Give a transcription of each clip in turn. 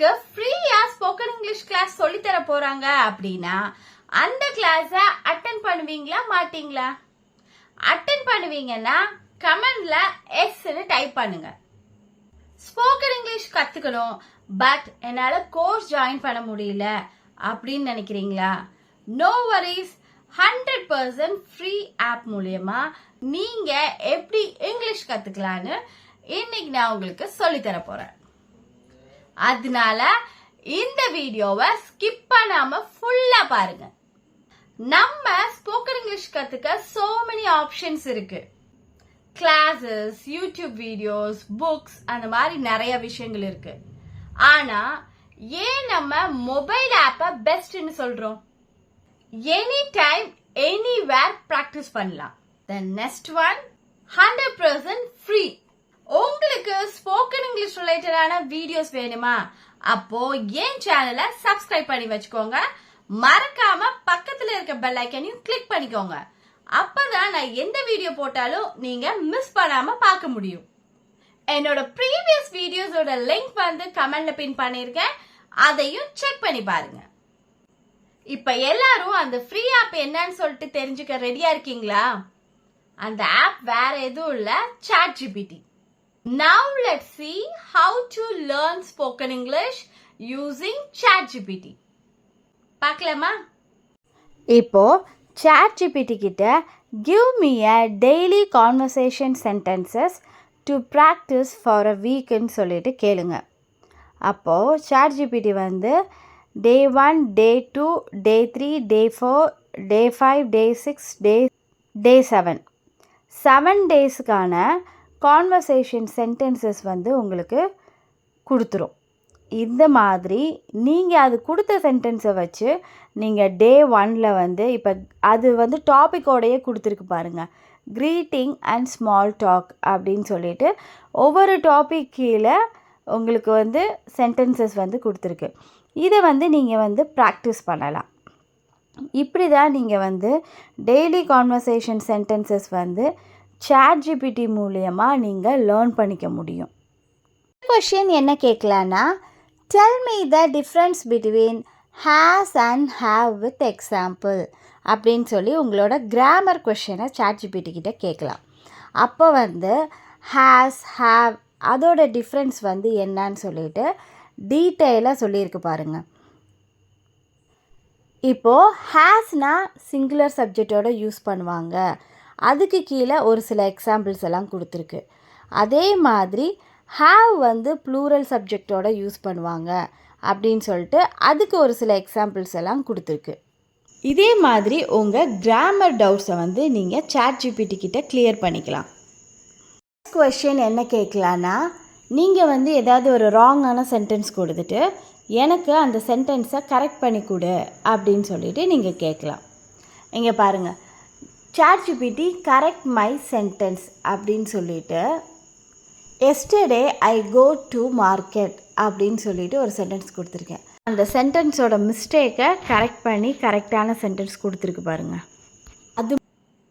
உங்களுக்கு ஃப்ரீயா spoken English class சொல்லி தர போறாங்க அப்படின்னா அந்த கிளாஸ அட்டெண்ட் பண்ணுவீங்களா மாட்டீங்களா? அட்டெண்ட் பண்ணுவீங்கன்னா கமெண்ட்ல எஸ்ன்னு டைப் பண்ணுங்க. ஸ்போக்கன் இங்கிலீஷ் கத்துக்கணும் பட் என்னால கோர்ஸ் ஜாயின் பண்ண முடியல அப்படின்னு நினைக்கிறீங்களா? நோ வரிஸ், 100% ஃப்ரீ ஆப் மூலமா நீங்க எப்படி இங்கிலீஷ் கத்துக்கலான்னு இன்னைக்கு நான் உங்களுக்கு சொல்லி தர போறேன். அதனால இந்த வீடியோவை ஸ்கிப் பண்ணாம ஃபுல்லா பாருங்க. நம்ம ஸ்போக்கன் இங்கிலீஷ் கத்துக்க so many ஆப்ஷன்ஸ் இருக்கு. கிளாஸஸ், யூடியூப் வீடியோஸ், புக்ஸ், அந்த மாதிரி நிறைய விஷயங்கள் இருக்கு. ஆனா ஏன் நம்ம மொபைல் ஆப்பை பெஸ்ட்னு சொல்றோம்? எனி டைம் எனிவேர் பிராக்டிஸ் பண்ணலாம். The next one 100% free. உங்களுக்கு ஸ்போக்கன் இங்கிலீஷ் ரிலேட்டடான வீடியோஸ் வேணுமா? அப்போ என் சேனலை சப்ஸ்கிரைப் பண்ணி வச்சுக்கோங்க. மறக்காம பக்கத்துல இருக்க பெல் ஐக்கனையும் கிளிக் பண்ணிக்கோங்க. அப்பதான் நான் எந்த வீடியோ போட்டாலும் நீங்க மிஸ் பண்ணாம பார்க்க முடியும். என்னோட ப்ரீவியஸ் வீடியோஸோட லிங்க் வந்து கமெண்ட்ல பின் பண்ணிருக்கேன், அதையும் செக் பண்ணி பாருங்க. இப்ப எல்லாரும் அந்த ஃப்ரீ ஆப் என்னன்னு சொல்லிட்டு தெரிஞ்சுக்க ரெடியா இருக்கீங்களா? அந்த ஆப் வேற எதுவும் இல்ல, ChatGPT. Now let's see how to learn spoken English using ChatGPT. பார்க்கலாமா? இப்போ ChatGPT கிட்ட give me a daily conversation sentences to practice for a week ன்னு சொல்லிட்டு கேளுங்க. அப்போ ChatGPT வந்து day 1, day 2, day 3, day 4, day 5, day 6, day 7 7 டேஸ்க்கான conversation sentences வந்து உங்களுக்கு கொடுத்துரும். இந்த மாதிரி நீங்கள் அது கொடுத்த சென்டென்ஸை வச்சு நீங்கள் டே 1ல் வந்து இப்போ அது வந்து டாப்பிக்கோடையே கொடுத்துருக்கு பாருங்கள். க்ரீட்டிங் அண்ட் ஸ்மால் டாக் அப்படின்னு சொல்லிட்டு ஒவ்வொரு டாபிக் கீழே உங்களுக்கு வந்து சென்டென்சஸ் வந்து கொடுத்துருக்கு. இதை வந்து நீங்கள் வந்து ப்ராக்டிஸ் பண்ணலாம். இப்படி தான் நீங்கள் வந்து டெய்லி கான்வர்சேஷன் சென்டென்சஸ் வந்து ChatGPT மூலமா நீங்கள் லேர்ன் பண்ணிக்க முடியும். கொஷின் என்ன கேட்கலான்னா, tell me the difference between has and have with example அப்படின்னு சொல்லி உங்களோட கிராமர் கொஷினை ChatGPT கிட்ட கேட்கலாம். அப்போ வந்து ஹேஸ், ஹாவ் அதோட டிஃப்ரென்ஸ் வந்து என்னன்னு சொல்லிட்டு டீட்டெயிலாக சொல்லியிருக்கு பாருங்கள். இப்போது ஹேஸ்னா சிங்குலர் சப்ஜெக்டோட யூஸ் பண்ணுவாங்க, அதுக்கு கீழே ஒரு சில எக்ஸாம்பிள்ஸ் எல்லாம் கொடுத்துருக்கு. அதே மாதிரி ஹாவ் வந்து ப்ளூரல் சப்ஜெக்டோட யூஸ் பண்ணுவாங்க அப்படின்னு சொல்லிட்டு அதுக்கு ஒரு சில எக்ஸாம்பிள்ஸ் எல்லாம் கொடுத்துருக்கு. இதே மாதிரி உங்கள் கிராமர் டவுட்ஸை வந்து நீங்கள் ChatGPT கிட்ட கிளியர் பண்ணிக்கலாம். கொஷின் என்ன கேட்கலான்னா, நீங்கள் வந்து ஏதாவது ஒரு ராங்கான சென்டென்ஸ் கொடுத்துட்டு எனக்கு அந்த சென்டென்ஸை கரெக்ட் பண்ணி கொடு அப்படின்னு சொல்லிட்டு நீங்கள் கேட்கலாம். இங்கே பாருங்கள், ChatGPT கரெக்ட் மை சென்டென்ஸ் அப்படின்னு சொல்லிட்டு yesterday I go to market அப்படின்னு சொல்லிட்டு ஒரு சென்டென்ஸ் கொடுத்துருக்கேன். அந்த சென்டென்ஸோட மிஸ்டேக்கை கரெக்ட் பண்ணி கரெக்டான சென்டென்ஸ் கொடுத்துருக்கு பாருங்க. அது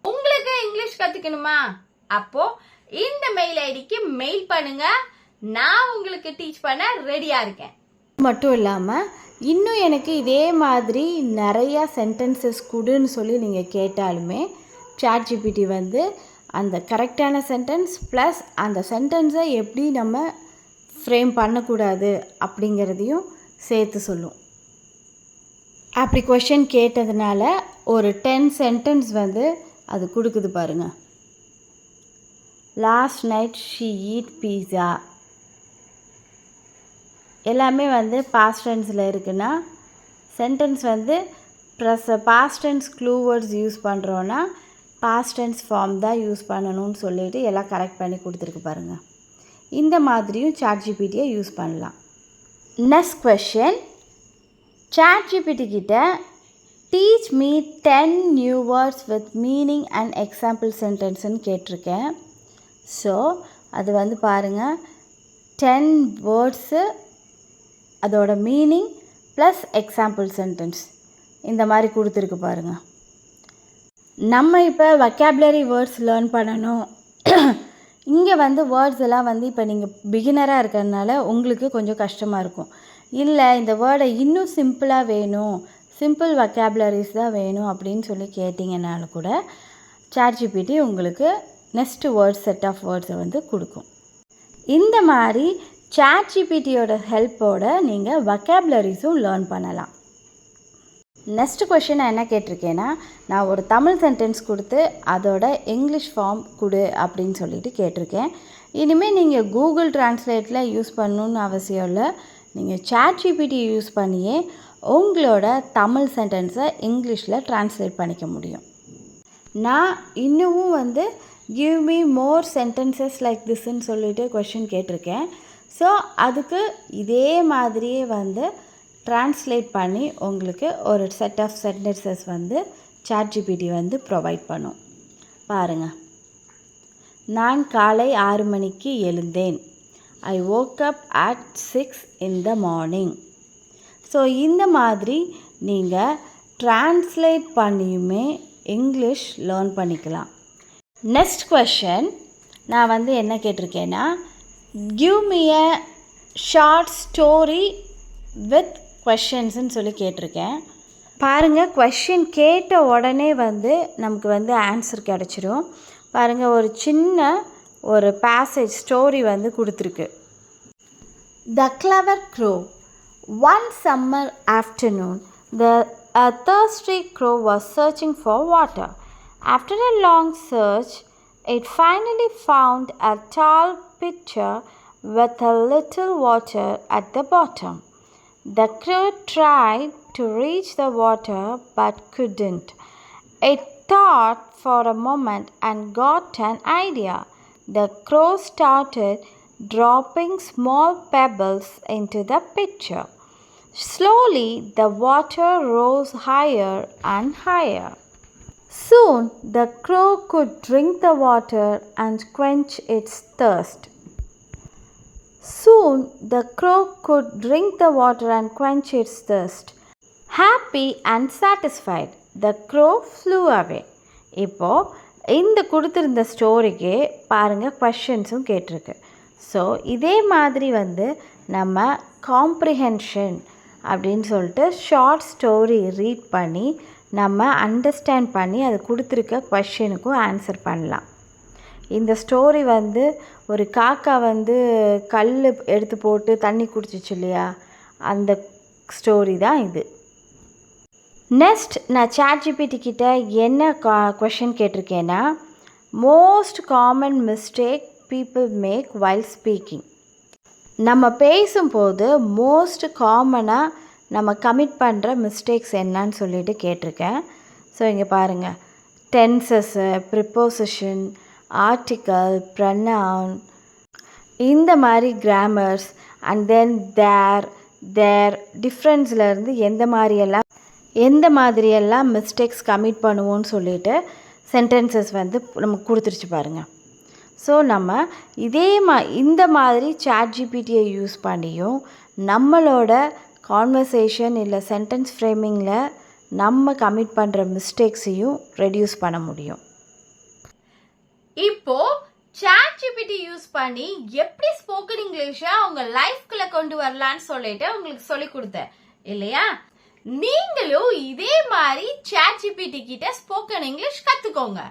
உங்களுக்கு இங்கிலீஷ் கற்றுக்கணுமா? அப்போ இந்த மெயில் ஐடிக்கு மெயில் பண்ணுங்க, நான் உங்களுக்கு டீச் பண்ண ரெடியாக இருக்கேன். மட்டும் இல்லாமல் இன்னும் எனக்கு இதே மாதிரி நிறையா சென்டென்சஸ் கொடுன்னு சொல்லி நீங்கள் கேட்டாலுமே ChatGPT வந்து அந்த கரெக்டான சென்டென்ஸ் ப்ளஸ் அந்த சென்டென்ஸை எப்படி நம்ம ஃப்ரேம் பண்ணக்கூடாது அப்படிங்கிறதையும் சேர்த்து சொல்லும். அப்படி கொஷின் கேட்டதுனால ஒரு 10 சென்டென்ஸ் வந்து அது கொடுக்குது பாருங்கள். Last night she eat pizza எல்லாமே வந்து பாஸ்ட் டென்ஸில் இருக்குன்னா சென்டென்ஸ் வந்து past tense clue words use பண்ணுறோன்னா பாஸ்ட் டென்ஸ் ஃபார்ம் தான் யூஸ் பண்ணணும்னு சொல்லிட்டு எல்லாம் கரெக்ட் பண்ணி கொடுத்துருக்கு பாருங்கள். இந்த மாதிரியும் ChatGPTயை யூஸ் பண்ணலாம். நெக்ஸ்ட் கொஷின், ChatGPT கிட்ட teach me 10 new words with meaning and example சென்டென்ஸ்ன்னு கேட்டிருக்கேன். ஸோ அது வந்து பாருங்கள், 10 வேர்ட்ஸு அதோட மீனிங் ப்ளஸ் எக்ஸாம்பிள் சென்டென்ஸ் இந்த மாதிரி கொடுத்துருக்கு பாருங்கள். நம்ம இப்போ வொக்காபுலரி வேர்ட்ஸ் லேர்ன் பண்ணணும், இங்கே வந்து வேர்ட்ஸ் எல்லாம் வந்து இப்போ நீங்கள் பிகினராக இருக்கிறதுனால உங்களுக்கு கொஞ்சம் கஷ்டமாக இருக்கும். இல்லை இந்த வேர்டை இன்னும் சிம்பிளாக வேணும், சிம்பிள் வொக்காபுலரிஸ் தான் வேணும் அப்படின்னு சொல்லி கேட்டிங்கனாலும் கூட ChatGPT உங்களுக்கு நெக்ஸ்ட் வேர்ட்ஸ் செட் ஆஃப் வேர்ட்ஸை வந்து கொடுக்கும். இந்த மாதிரி ChatGPTயோட ஹெல்ப்போட நீங்கள் வொக்காபுலரிஸும் லேர்ன் பண்ணலாம். நெக்ஸ்ட் கொஷின் நான் என்ன கேட்டிருக்கேன்னா, நான் ஒரு தமிழ் சென்டென்ஸ் கொடுத்து அதோட இங்கிலீஷ் ஃபார்ம் கொடு அப்படின்னு சொல்லிட்டு கேட்டிருக்கேன். இனிமேல் நீங்கள் கூகுள் டிரான்ஸ்லேட்டில் யூஸ் பண்ணணுன்னு அவசியம் இல்லை. நீங்கள் ChatGPT யூஸ் பண்ணியே உங்களோட தமிழ் சென்டென்ஸை இங்கிலீஷில் டிரான்ஸ்லேட் பண்ணிக்க முடியும். நான் இன்னமும் வந்து give me more sentences like திஸ்ன்னு சொல்லிட்டு கொஷின் கேட்டிருக்கேன். ஸோ அதுக்கு இதே மாதிரியே வந்து ட்ரான்ஸ்லேட் பண்ணி உங்களுக்கு ஒரு செட் ஆஃப் சென்டென்சஸ் வந்து ChatGPT வந்து ப்ரொவைட் பண்ணும். பாருங்கள். நான் காலை 6 மணிக்கு எழுந்தேன். I woke up at 6 in the morning. So இந்த மாதிரி நீங்கள் ட்ரான்ஸ்லேட் பண்ணியுமே இங்கிலீஷ் லேர்ன் பண்ணிக்கலாம். நெக்ஸ்ட் கொஷன் நான் வந்து என்ன கேட்டிருக்கேன்னா, give me a short story with கொஷின்ஸ்ன்னு சொல்லி கேட்டிருக்கேன். பாருங்கள், கொஷின் கேட்ட உடனே வந்து நமக்கு வந்து ஆன்சர் கிடச்சிரும். பாருங்கள், ஒரு சின்ன ஒரு பேசேஜ் ஸ்டோரி வந்து கொடுத்துருக்கு. The clever crow. One summer afternoon, a thirsty crow was searching for water. After a long search, it finally found a tall pitcher with a little water at the bottom. The crow tried to reach the water but couldn't. It thought for a moment and got an idea. The crow started dropping small pebbles into the pitcher. Slowly, the water rose higher and higher. Soon, the crow could drink the water and quench its thirst. Soon the crow could drink the water and quench its thirst. Happy and satisfied, the crow flew away. இப்போது இந்த கொடுத்துருந்த ஸ்டோரிக்கு பாருங்கள் கொஷின்ஸும் கேட்டிருக்கு. So இதே மாதிரி வந்து நம்ம comprehension அப்படின்னு சொல்லிட்டு ஷார்ட் ஸ்டோரி ரீட் பண்ணி நம்ம அண்டர்ஸ்டாண்ட் பண்ணி அது கொடுத்துருக்க கொஷினுக்கும் ஆன்சர் பண்ணலாம். இந்த ஸ்டோரி வந்து ஒரு காக்கா வந்து கல் எடுத்து போட்டு தண்ணி குடிச்சிச்சு இல்லையா, அந்த ஸ்டோரி தான் இது. நெக்ஸ்ட் நான் ChatGPT கிட்ட என்ன கொஷின் கேட்டிருக்கேன்னா, most common mistake people make while speaking. நம்ம பேசும்போது மோஸ்ட் காமனாக நம்ம கமிட் பண்ணுற மிஸ்டேக்ஸ் என்னன்னு சொல்லிட்டு கேட்டிருக்கேன். ஸோ இங்கே பாருங்கள், டென்சஸ்ஸு, ப்ரிப்போசிஷன், ஆர்டிக்கல், ப்ரனவுன், இந்த மாதிரி கிராமர்ஸ் அண்ட் தென் தேர் டிஃப்ரென்ஸ்லேருந்து எந்த மாதிரியெல்லாம் மிஸ்டேக்ஸ் கமிட் பண்ணுவோன்னு சொல்லிட்டு சென்டென்சஸ் வந்து நமக்கு கொடுத்துருச்சு பாருங்கள். ஸோ நம்ம இந்த மாதிரி ChatGPTயை யூஸ் பண்ணியும் நம்மளோட கான்வர்சேஷன் இல்லை சென்டென்ஸ் ஃப்ரேமிங்கில் நம்ம கமிட் பண்ணுற மிஸ்டேக்ஸையும் ரெடியூஸ் பண்ண முடியும். இப்போ ChatGPT யூஸ் பண்ணி எப்படி ஸ்போக்கன் இங்கிலீஷை உங்க லைஃப்குள்ள கொண்டு வரலான்னு சொல்லிட்டு உங்களுக்கு சொல்லி கொடுத்தேன் இல்லையா? நீங்களும் இதே மாதிரி ChatGPT கிட்ட ஸ்போக்கன் இங்கிலீஷ் கத்துக்கோங்க.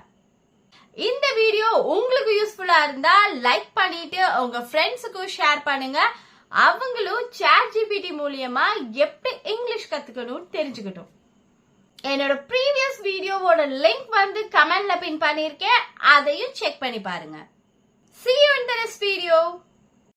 இந்த வீடியோ உங்களுக்கு யூஸ்ஃபுல்லா இருந்தா லைக் பண்ணிட்டு உங்க ஃப்ரெண்ட்ஸுக்கும் ஷேர் பண்ணுங்க. அவங்களும் ChatGPT மூலியமா எப்படி இங்கிலீஷ் கத்துக்கணும்னு தெரிஞ்சுக்கட்டும். என்னோட ப்ரீவியஸ் வீடியோவோட லிங்க் வந்து கமெண்ட்ல பின் பண்ணிருக்கேன், அதையும் செக் பண்ணி பாருங்க. See you in the next video.